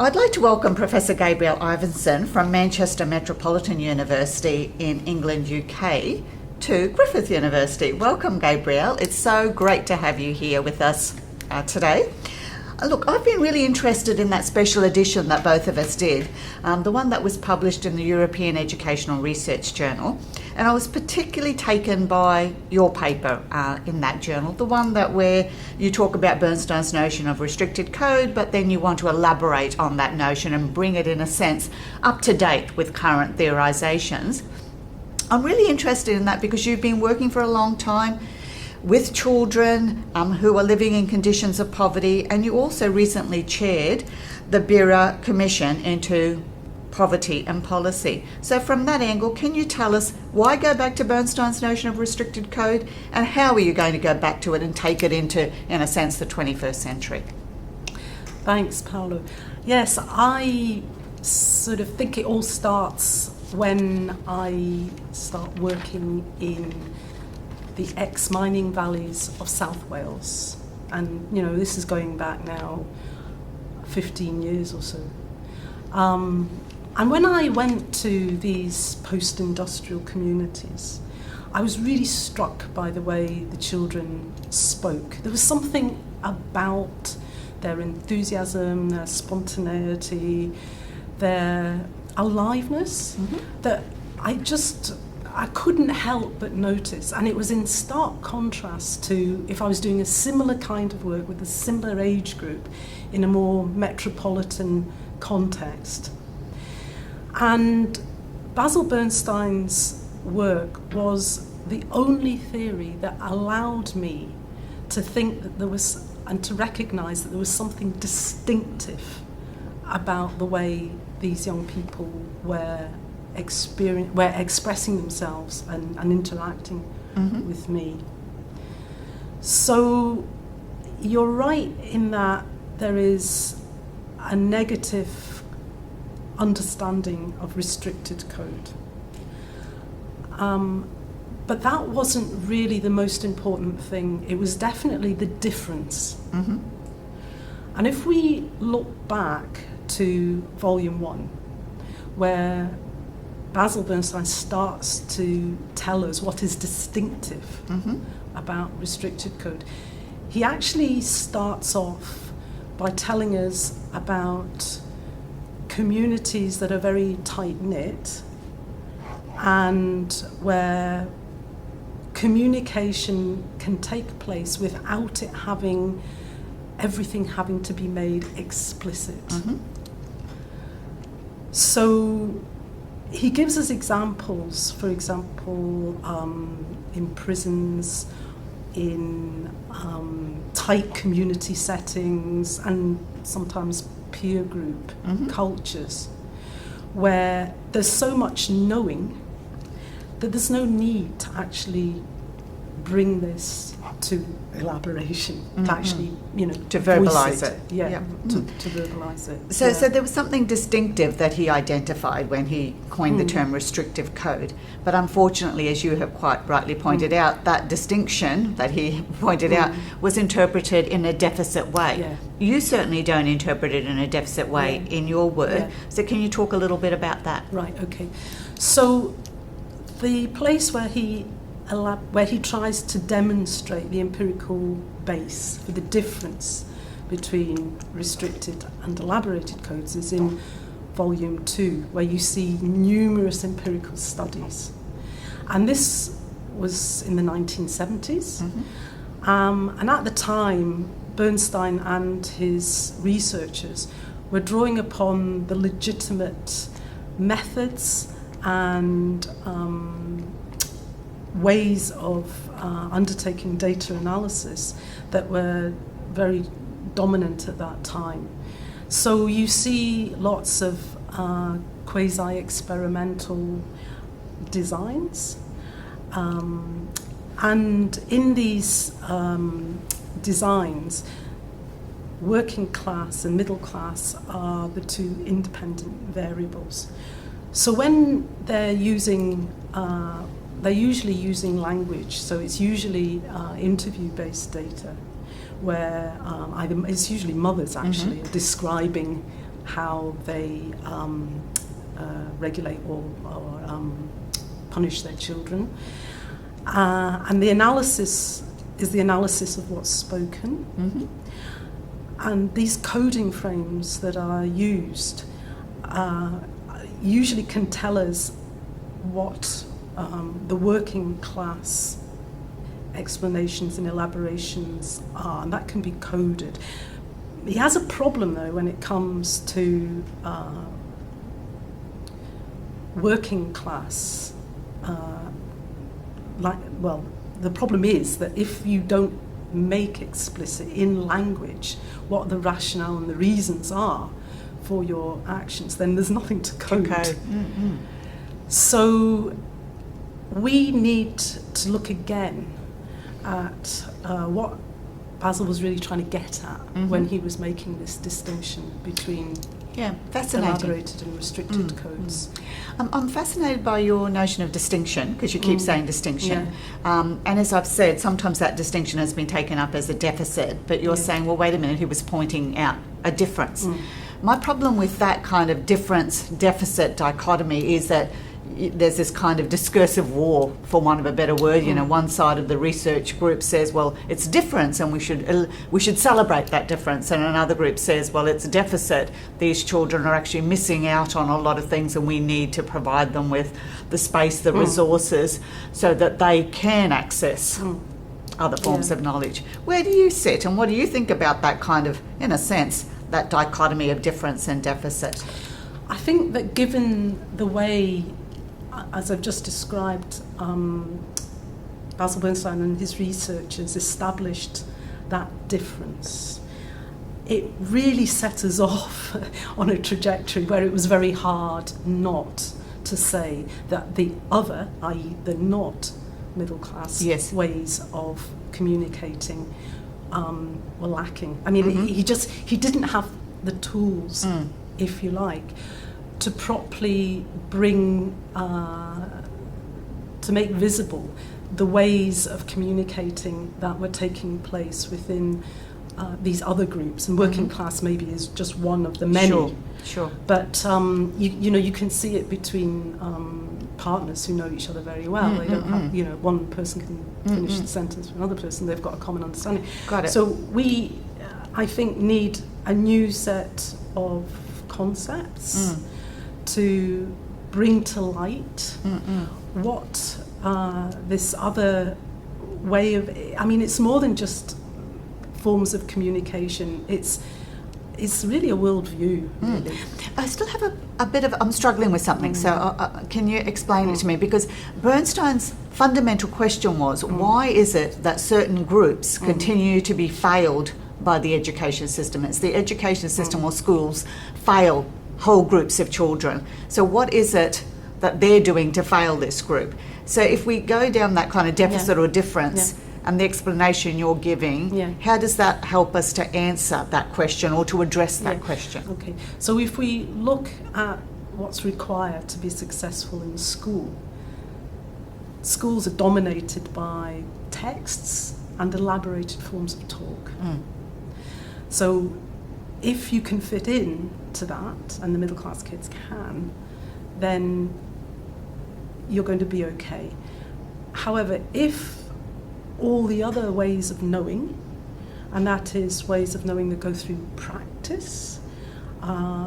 I'd like to welcome Professor Gabrielle Ivinson from Manchester Metropolitan University in England, UK, to Griffith University. Welcome, Gabrielle. It's so great to have you here with us today. Look, I've been really interested in that special edition that both of us did, the one that was published in the European Educational Research Journal, and I was particularly taken by your paper in that journal, the one where you talk about Bernstein's notion of restricted code, but then you want to elaborate on that notion and bring it, in a sense, up to date with current theorisations. I'm really interested in that because you've been working for a long time with children who are living in conditions of poverty, and you also recently chaired the BIRA Commission into Poverty and Policy. So from that angle, can you tell us why go back to Bernstein's notion of restricted code, and how are you going to go back to it and take it into, in a sense, the 21st century? Thanks, Paolo. Yes, I sort of think it all starts when I start working in the ex-mining valleys of South Wales. And, this is going back now 15 years or so. And when I went to these post-industrial communities, I was really struck by the way the children spoke. There was something about their enthusiasm, their spontaneity, their aliveness that I couldn't help but notice, and it was in stark contrast to if I was doing a similar kind of work with a similar age group in a more metropolitan context. And Basil Bernstein's work was the only theory that allowed me to think that there was, and to recognise that there was something distinctive about the way these young people were expressing themselves and interacting with me. So you're right in that there is a negative understanding of restricted code. But that wasn't really the most important thing. It was definitely the difference. And if we look back to Volume 1, where Basil Bernstein starts to tell us what is distinctive about restricted code, he actually starts off by telling us about communities that are very tight-knit and where communication can take place without everything having to be made explicit. So he gives us examples, for example, in prisons, in tight community settings, and sometimes peer group cultures, where there's so much knowing that there's no need to actually bring this to elaboration, to actually, to verbalise it. To verbalise it. So there was something distinctive that he identified when he coined the term restrictive code. But unfortunately, as you have quite rightly pointed out, that distinction that he pointed out was interpreted in a deficit way. Yeah. You certainly don't interpret it in a deficit way in your work. Yeah. So can you talk a little bit about that? Right, okay. So the place where he tries to demonstrate the empirical base for the difference between restricted and elaborated codes is in Volume 2, where you see numerous empirical studies. And this was in the 1970s. And at the time, Bernstein and his researchers were drawing upon the legitimate methods and ways of undertaking data analysis that were very dominant at that time. So you see lots of quasi-experimental designs, and in these designs, working class and middle class are the two independent variables. So when they're using they're usually using language, so it's usually interview-based data, where it's usually mothers actually describing how they regulate or punish their children. And the analysis is the analysis of what's spoken. Mm-hmm. And these coding frames that are used usually can tell us what the working class explanations and elaborations are, and that can be coded. He has a problem, though, when it comes to working class. The problem is that if you don't make explicit in language what the rationale and the reasons are for your actions, then there's nothing to code. Mm-hmm. So we need to look again at what Basil was really trying to get at when he was making this distinction between fascinating. elaborated and restricted codes. I'm fascinated by your notion of distinction, because you keep saying distinction. And as I've said, sometimes that distinction has been taken up as a deficit, but you're saying, well, wait a minute, he was pointing out a difference. My problem with that kind of difference-deficit dichotomy is that there's this kind of discursive war, for want of a better word. You know, one side of the research group says, well, it's difference and we should celebrate that difference, and another group says, well, it's a deficit. These children are actually missing out on a lot of things, and we need to provide them with the space, the resources, so that they can access other forms of knowledge. Where do you sit, and what do you think about that kind of, in a sense, that dichotomy of difference and deficit? I think that given the way, as I've just described, Basil Bernstein and his researchers established that difference, it really set us off on a trajectory where it was very hard not to say that the other, i.e. the not middle class ways of communicating were lacking. I mean, he didn't have the tools, if you like, to properly bring, to make visible the ways of communicating that were taking place within these other groups. And working class maybe is just one of the many. Sure. But you can see it between partners who know each other very well. They don't have, one person can finish the sentence for another person. They've got a common understanding. Got it. So we, I think, need a new set of concepts to bring to light what this other way of, I mean, it's more than just forms of communication. It's really a worldview, really. I still have a bit of, I'm struggling with something, so can you explain it to me? Because Bernstein's fundamental question was, why is it that certain groups continue to be failed by the education system? It's the education system or schools fail whole groups of children. So what is it that they're doing to fail this group? So if we go down that kind of deficit or difference, and the explanation you're giving, how does that help us to answer that question or to address that question? Okay, so if we look at what's required to be successful in school, schools are dominated by texts and elaborated forms of talk. So if you can fit in to that, and the middle class kids can, then you're going to be okay. However, if all the other ways of knowing, and that is ways of knowing that go through practice,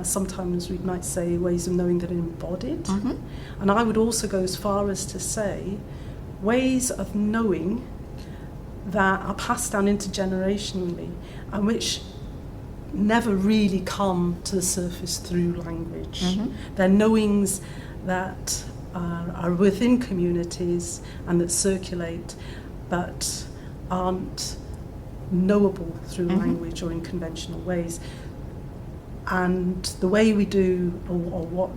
sometimes we might say ways of knowing that are embodied, and I would also go as far as to say ways of knowing that are passed down intergenerationally and which never really come to the surface through language. They're knowings that are within communities and that circulate but aren't knowable through language or in conventional ways. And the way we do, or what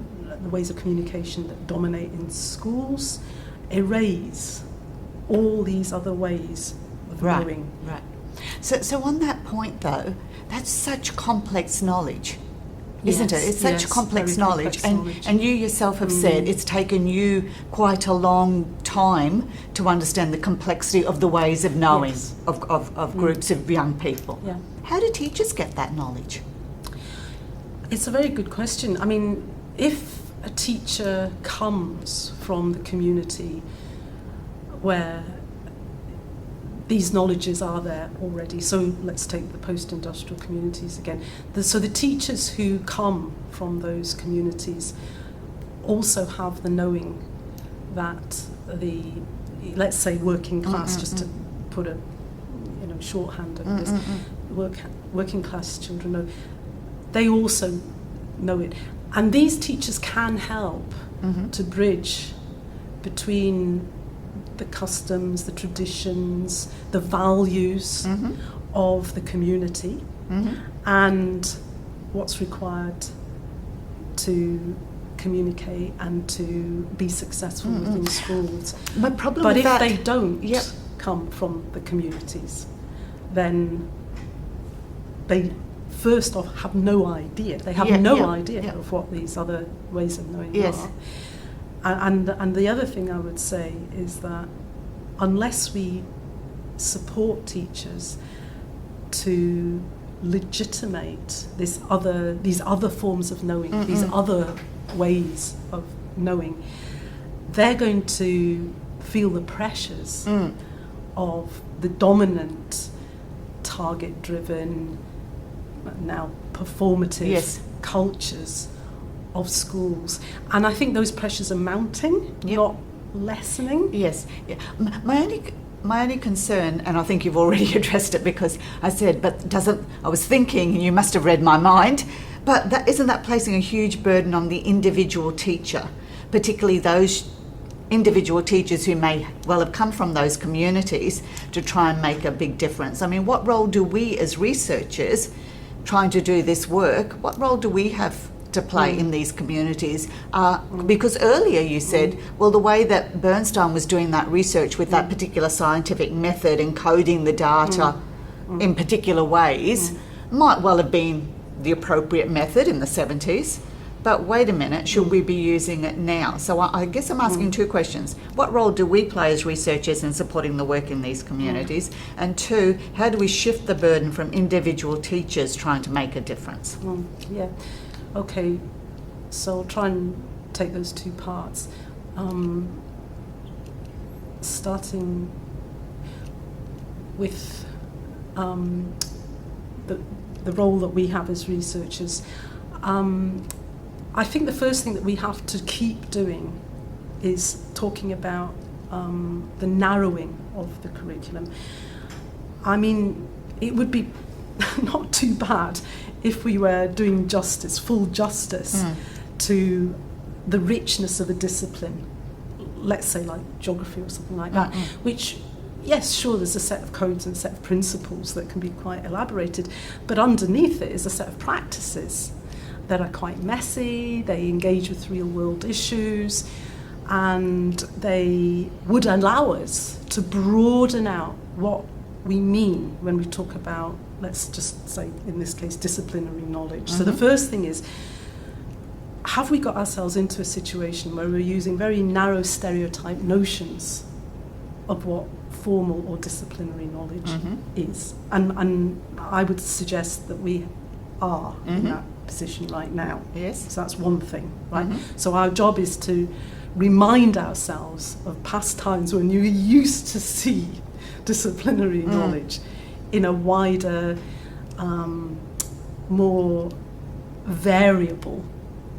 the ways of communication that dominate in schools, erase all these other ways of knowing. Right. So on that point, though, that's such complex knowledge, isn't it? It's such complex knowledge. And you yourself have said it's taken you quite a long time to understand the complexity of the ways of knowing of groups of young people. How do teachers get that knowledge? It's a very good question. I mean, if a teacher comes from the community where these knowledges are there already, so let's take the post-industrial communities again. So the teachers who come from those communities also have the knowing that the, let's say, working class, just to put a shorthand of this, working class children know, they also know it. And these teachers can help to bridge between the customs, the traditions, the values of the community and what's required to communicate and to be successful within schools. But if they don't come from the communities, then they first off have no idea. They have no idea of what these other ways of knowing are. And the other thing I would say is that unless we support teachers to legitimate these other forms of knowing, these other ways of knowing, they're going to feel the pressures of the dominant, target-driven, now performative cultures of schools. And I think those pressures are mounting, not lessening. Yes. Yeah. My only concern, and I think you've already addressed it because I said, I was thinking, you must have read my mind, but isn't that placing a huge burden on the individual teacher, particularly those individual teachers who may well have come from those communities to try and make a big difference? I mean, what role do we as researchers trying to do this work, what role do we have to play in these communities? Because earlier you said, well, the way that Bernstein was doing that research with that particular scientific method, encoding the data in particular ways, might well have been the appropriate method in the 70s. But wait a minute, should we be using it now? So I guess I'm asking two questions. What role do we play as researchers in supporting the work in these communities? And two, how do we shift the burden from individual teachers trying to make a difference? Okay, so I'll try and take those two parts. Starting with the role that we have as researchers, I think the first thing that we have to keep doing is talking about the narrowing of the curriculum. I mean, it would be not too bad if we were doing full justice to the richness of a discipline, let's say like geography or something like that, which, yes, sure, there's a set of codes and a set of principles that can be quite elaborated, but underneath it is a set of practices that are quite messy, they engage with real world issues, and they would allow us to broaden out what we mean when we talk about, let's just say, in this case, disciplinary knowledge. So the first thing is, have we got ourselves into a situation where we're using very narrow stereotype notions of what formal or disciplinary knowledge is? And I would suggest that we are in that position right now. Yes. So that's one thing, right? So our job is to remind ourselves of past times when you used to see disciplinary knowledge in a wider, more variable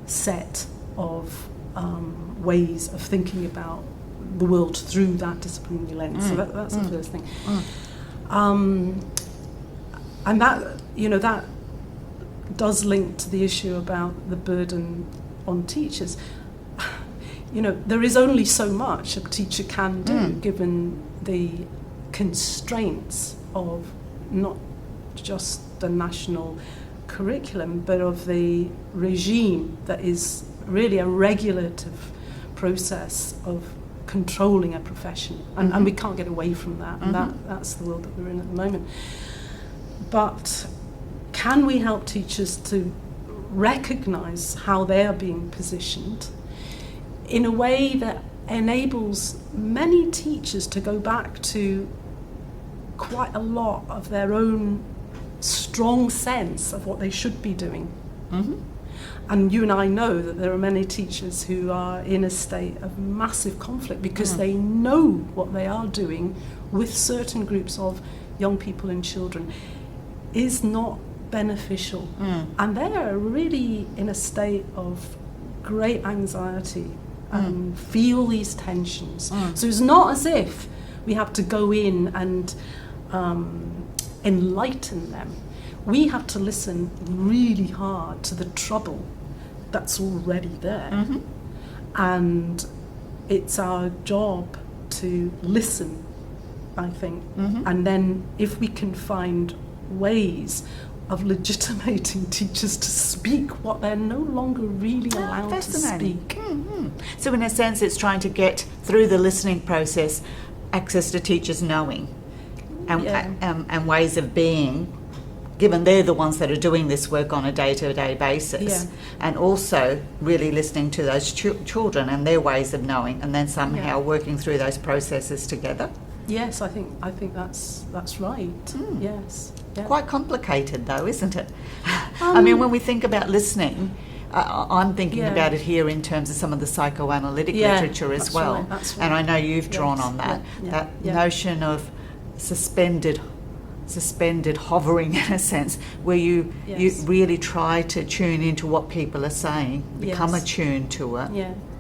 set of ways of thinking about the world through that disciplinary lens. So that's the first thing. And that, that does link to the issue about the burden on teachers. There is only so much a teacher can do given the constraints of not just the national curriculum, but of the regime that is really a regulative process of controlling a profession. And we can't get away from that. And that's the world that we're in at the moment. But can we help teachers to recognise how they are being positioned in a way that enables many teachers to go back to quite a lot of their own strong sense of what they should be doing And you and I know that there are many teachers who are in a state of massive conflict because they know what they are doing with certain groups of young people and children is not beneficial. And they are really in a state of great anxiety and feel these tensions. So it's not as if we have to go in and enlighten them. We have to listen really hard to the trouble that's already there. And it's our job to listen, I think. And then if we can find ways of legitimating teachers to speak what they're no longer really allowed to speak. So in a sense, it's trying to get through the listening process access to teachers knowing and ways of being, given they're the ones that are doing this work on a day-to-day basis, and also really listening to those children and their ways of knowing, and then somehow working through those processes together. Yes, I think that's right. Yes. Yeah. Quite complicated though, isn't it? I mean, when we think about listening, I'm thinking about it here in terms of some of the psychoanalytic literature as well. Right, that's right. And I know you've drawn on that, notion of suspended hovering in a sense, where you really try to tune into what people are saying, become attuned to it.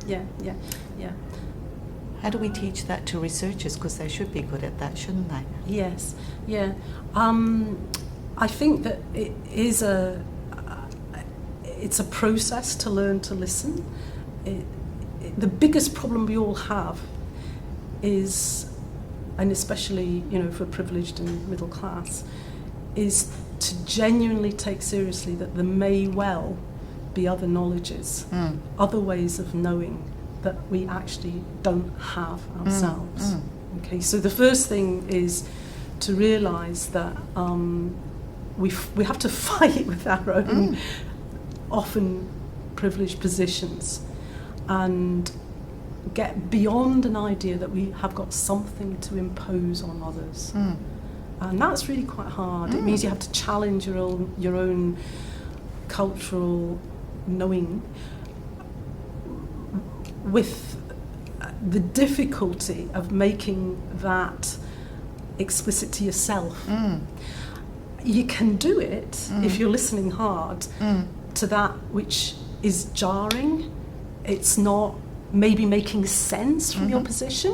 Yeah. How do we teach that to researchers? Because they should be good at that, shouldn't they? Yes, yeah. I think that it's a process to learn to listen. The biggest problem we all have is, and especially for privileged and middle class, is to genuinely take seriously that there may well be other knowledges, other ways of knowing that we actually don't have ourselves. Okay, so the first thing is to realise that we have to fight with our own often privileged positions and get beyond an idea that we have got something to impose on others. And that's really quite hard. It means you have to challenge your own cultural knowing, with the difficulty of making that explicit to yourself. You can do it if you're listening hard to that which is jarring. It's not maybe making sense from your position.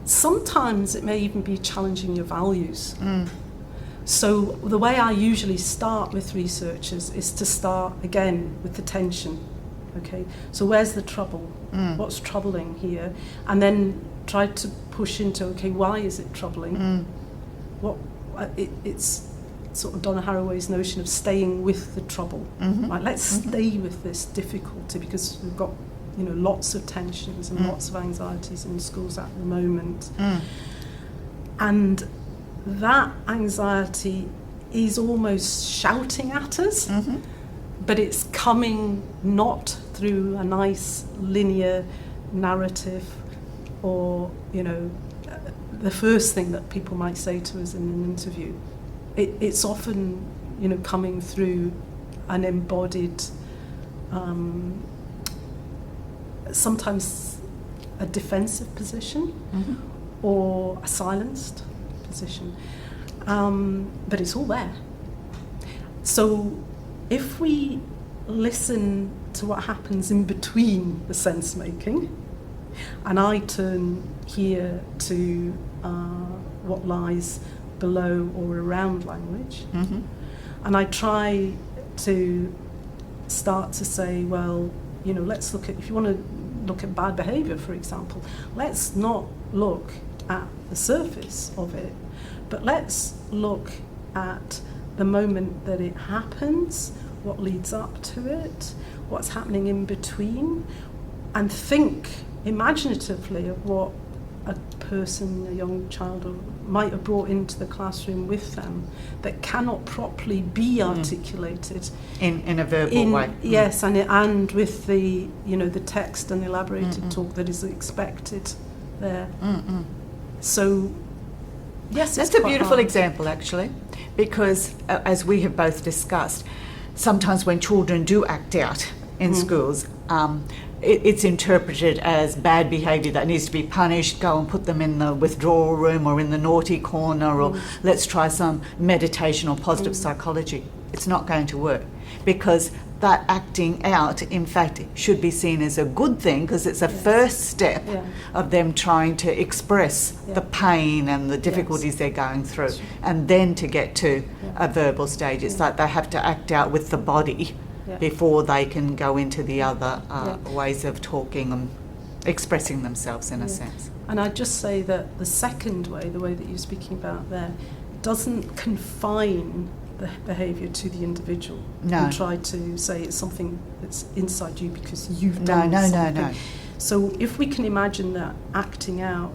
Sometimes it may even be challenging your values. So the way I usually start with researchers is to start again with the tension. Okay, so where's the trouble? What's troubling here? And then try to push into, okay, why is it troubling? It's sort of Donna Haraway's notion of staying with the trouble. Right, let's stay with this difficulty because we've got lots of tensions and lots of anxieties in schools at the moment. And that anxiety is almost shouting at us. But it's coming not through a nice linear narrative or, the first thing that people might say to us in an interview. It's often, coming through an embodied, sometimes a defensive position or a silenced position. But it's all there. So if we listen to what happens in between the sense making, and I turn here to what lies below or around language, and I try to start to say, well, let's look at, if you want to look at bad behaviour, for example, let's not look at the surface of it, but let's look at the moment that it happens, what leads up to it, what's happening in between, and think imaginatively of what a person, a young child, might have brought into the classroom with them that cannot properly be articulated in a verbal way. Yes, and with the the text and elaborated talk that is expected there. So yes, that's a beautiful example actually, because as we have both discussed, sometimes when children do act out in schools, it's interpreted as bad behaviour that needs to be punished. Go and put them in the withdrawal room or in the naughty corner, or let's try some meditation or positive psychology. It's not going to work, because that acting out, in fact, should be seen as a good thing, because it's a first step of them trying to express the pain and the difficulties they're going through, and then to get to a verbal stage. It's like they have to act out with the body before they can go into the other ways of talking and expressing themselves, in a sense. And I'd just say that the second way, the way that you're speaking about there, doesn't confine the behaviour to the individual. No. And try to say it's something that's inside you because you've done something. No. So if we can imagine that acting out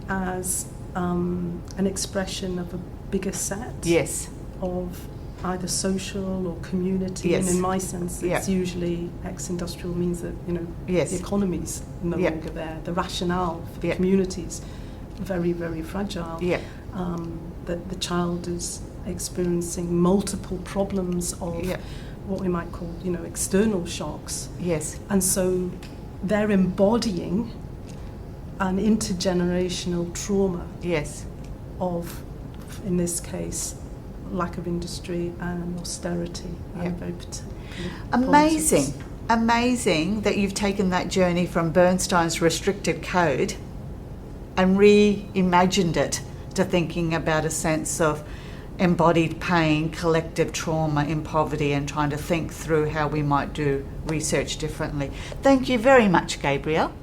as an expression of a bigger set of either social or community, and in my sense it's usually ex-industrial, means that the economy's no longer there, the rationale for the community's very, very fragile, that the child is experiencing multiple problems of what we might call, external shocks. Yes. And so they're embodying an intergenerational trauma of, in this case, lack of industry and austerity and very particular Amazing that you've taken that journey from Bernstein's restricted code and reimagined it to thinking about a sense of embodied pain, collective trauma in poverty, and trying to think through how we might do research differently. Thank you very much, Gabrielle.